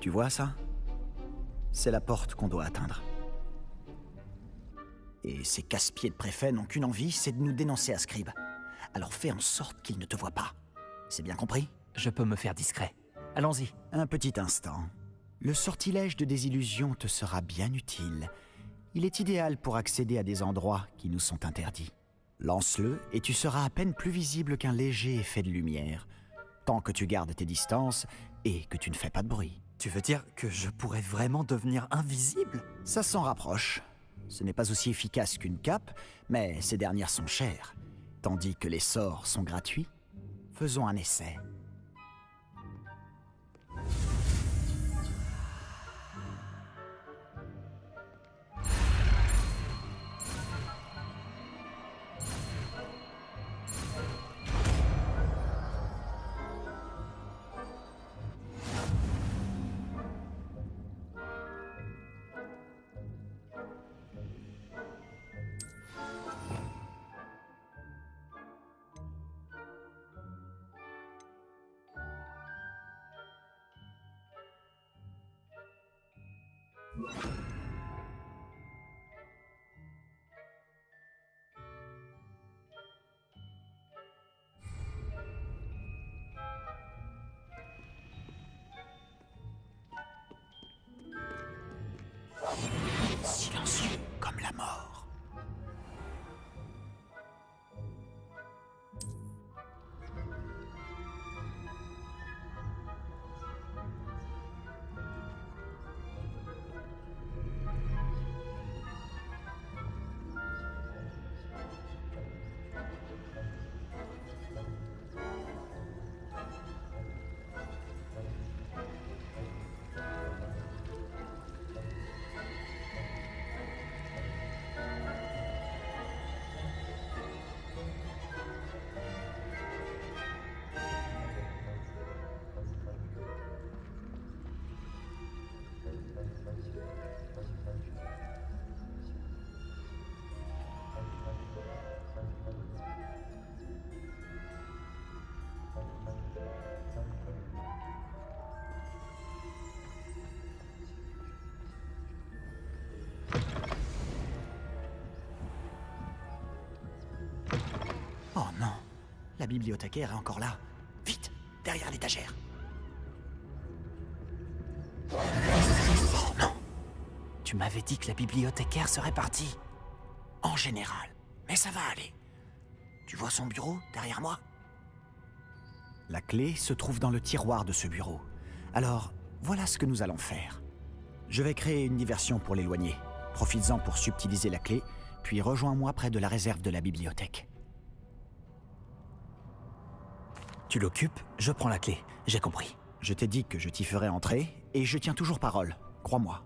S21: Tu vois ça? C'est la porte qu'on doit atteindre. Et ces casse-pieds de préfet n'ont qu'une envie, c'est de nous dénoncer à Scribe. Alors fais en sorte qu'ils ne te voient pas. C'est bien compris?
S3: Je peux me faire discret. Allons-y.
S21: Un petit instant. Le sortilège de désillusion te sera bien utile. Il est idéal pour accéder à des endroits qui nous sont interdits. Lance-le et tu seras à peine plus visible qu'un léger effet de lumière, tant que tu gardes tes distances et que tu ne fais pas de bruit.
S3: Tu veux dire que je pourrais vraiment devenir invisible?
S21: Ça s'en rapproche. Ce n'est pas aussi efficace qu'une cape, mais ces dernières sont chères, tandis que les sorts sont gratuits. Faisons un essai. Oh non, la bibliothécaire est encore là. Vite, derrière l'étagère. Oh non,
S3: Tu m'avais dit que la bibliothécaire serait partie.
S21: en général. Mais ça va aller. Tu vois son bureau derrière moi? La clé se trouve dans le tiroir de ce bureau. Alors, voilà ce que nous allons faire. Je vais créer une diversion pour l'éloigner. Profites-en pour subtiliser la clé, puis rejoins-moi près de la réserve de la bibliothèque.
S3: Tu l'occupes, je prends la clé. J'ai compris.
S21: Je t'ai dit que je t'y ferai entrer, et je tiens toujours parole. Crois-moi.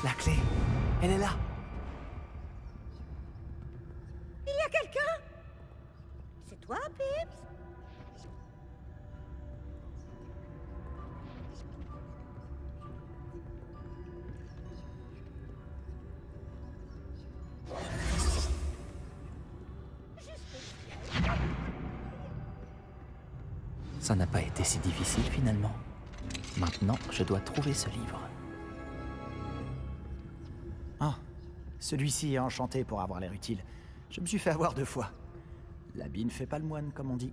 S3: La clé, elle est là.
S2: Il y a quelqu'un? C'est toi, Pips?
S3: Ça n'a pas été si difficile finalement. Maintenant, je dois trouver ce livre.
S21: Ah, celui-ci est enchanté pour avoir l'air utile. Je me suis fait avoir 2 fois. L'habit ne fait pas le moine, comme on dit.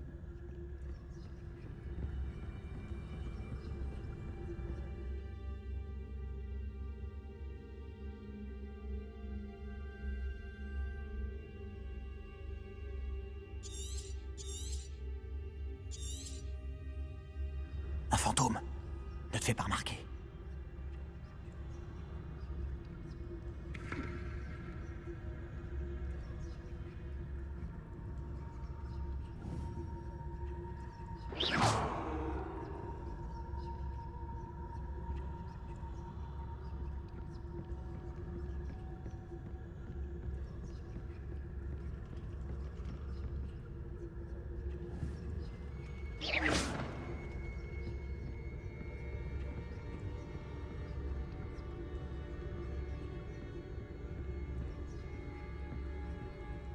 S21: Un fantôme. Ne te fais pas remarquer.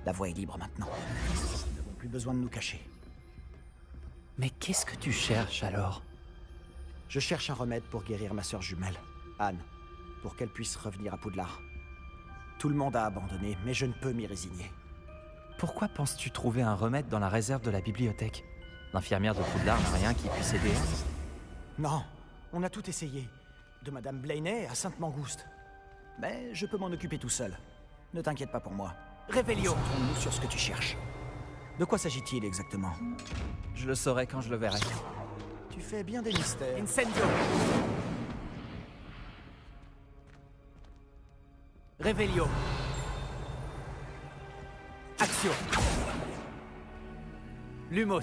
S21: La voie est libre maintenant. Nous n'avons plus besoin de nous cacher.
S3: Mais qu'est-ce que tu cherches alors?
S21: Je cherche un remède pour guérir ma sœur jumelle, Anne, pour qu'elle puisse revenir à Poudlard. Tout le monde a abandonné, mais je ne peux m'y résigner.
S3: Pourquoi penses-tu trouver un remède dans la réserve de la bibliothèque? L'infirmière de Poudlard n'a rien qui puisse aider Anne?
S21: Non, on a tout essayé. De Madame Blaney à Sainte-Mangouste. Mais je peux m'en occuper tout seul. Ne t'inquiète pas pour moi. Révélio, concentrons-nous sur ce que tu cherches. De quoi s'agit-il exactement?
S3: Je le saurai quand je le verrai.
S21: Tu fais bien des mystères.
S7: Incendio. Révélio. Action. Lumos.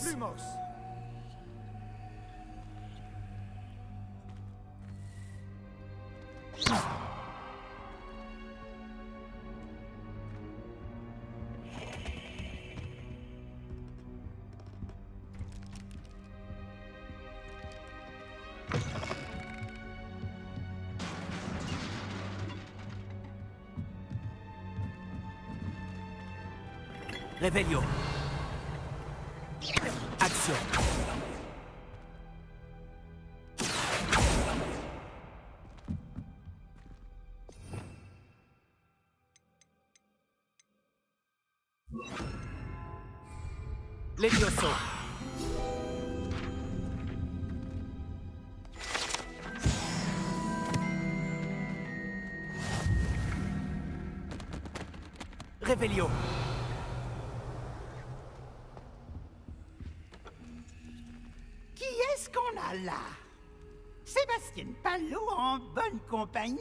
S7: Révélio. Action. Levioso. Révélio.
S22: Qui est-ce qu'on a là? Sébastien Palot en bonne compagnie,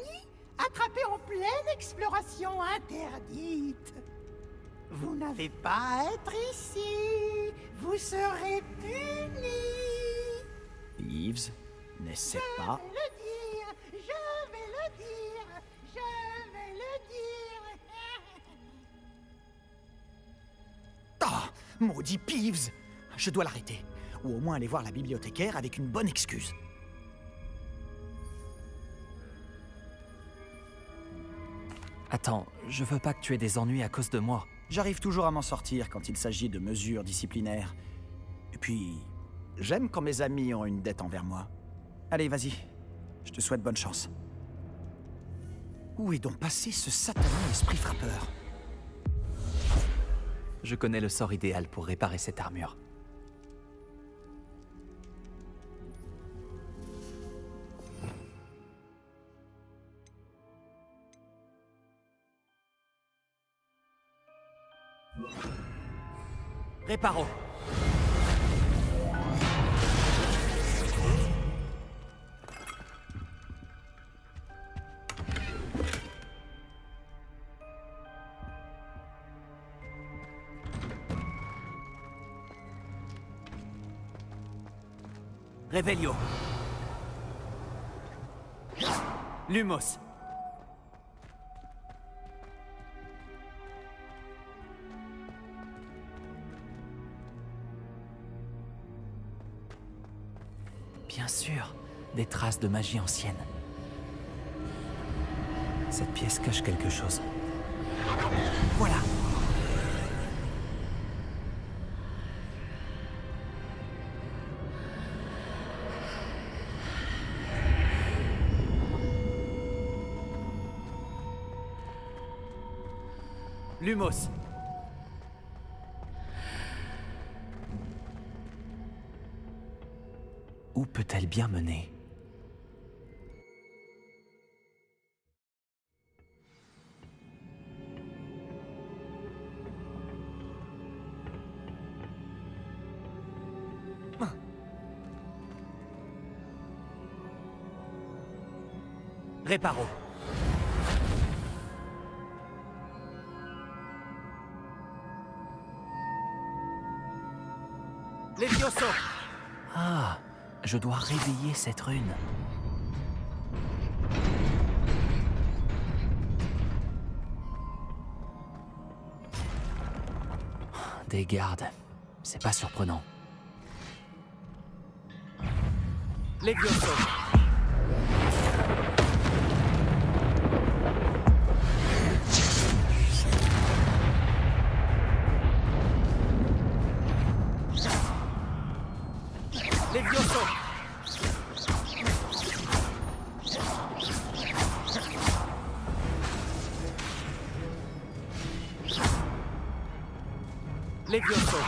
S22: attrapé en pleine exploration interdite. Vous n'avez pas à être ici. Vous serez punis.
S21: Yves, n'essaie pas.
S22: Je vais le dire. Je vais le dire. Je vais le dire.
S21: Ah, maudit Peeves! Je dois l'arrêter. Ou au moins aller voir la bibliothécaire avec une bonne excuse.
S3: Attends, je veux pas que tu aies des ennuis à cause de moi.
S21: J'arrive toujours à m'en sortir quand il s'agit de mesures disciplinaires. Et puis, j'aime quand mes amis ont une dette envers moi. Allez, vas-y. Je te souhaite bonne chance. Où est donc passé ce satané esprit frappeur?
S3: Je connais le sort idéal pour réparer cette armure.
S7: Réparo. Revelio. Lumos.
S3: Bien sûr, des traces de magie ancienne. Cette pièce cache quelque chose.
S7: Voilà. Lumos.
S3: Où peut-elle bien mener?
S7: Réparo. Levioso.
S3: Ah, je dois réveiller cette rune. Des gardes, c'est pas surprenant.
S7: Levioso. Levioso. Levioso.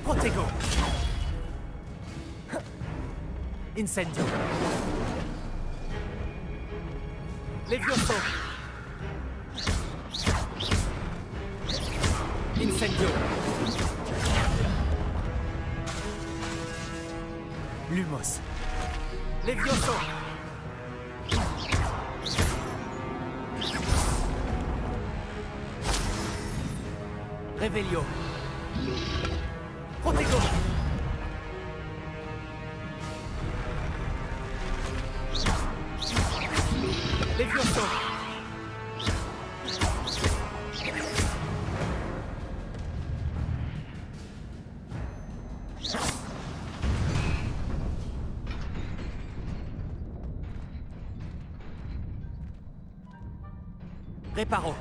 S7: Protego. Incendio. Levioso. Incendio. Lumos. Levioso. Revelio. Protego. Levioso. Réparo.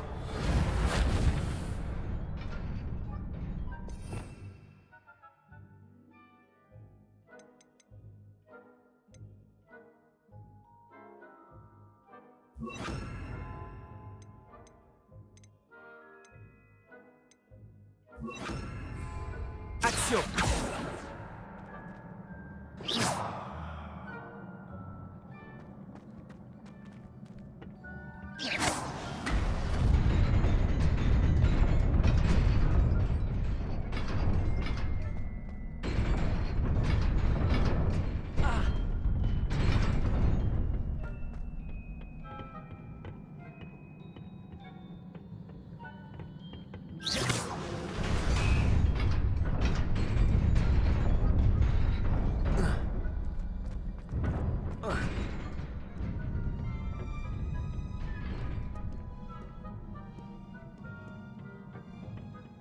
S7: Action.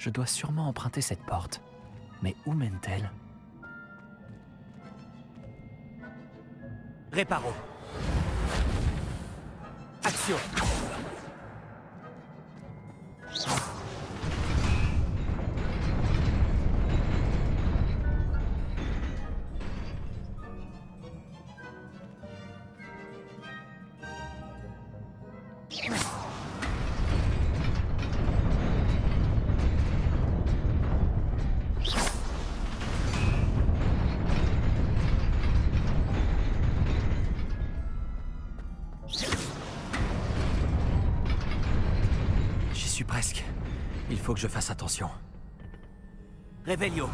S3: Je dois sûrement emprunter cette porte. Mais où mène-t-elle?
S7: Réparo. Action.
S3: J'y suis presque. Il faut que je fasse attention.
S7: Réveillon.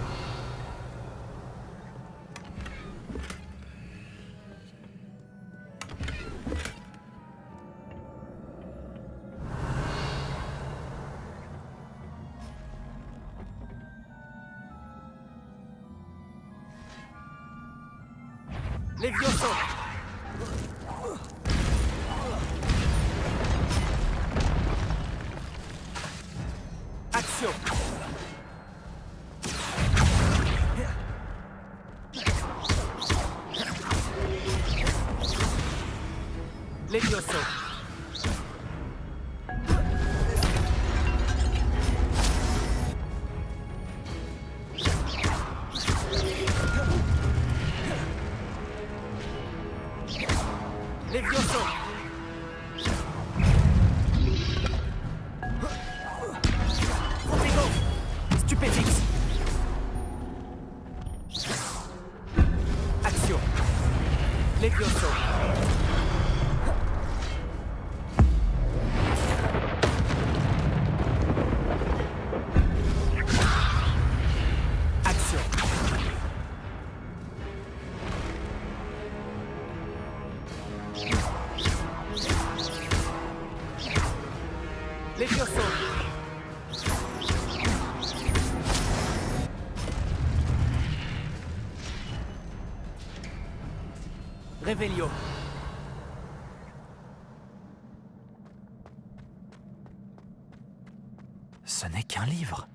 S7: Levioso. Action. Levioso. Levioso. Protégo. Stupéfix. Action. Levioso. Action. Levioso. Réveillon.
S3: Ce n'est qu'un livre.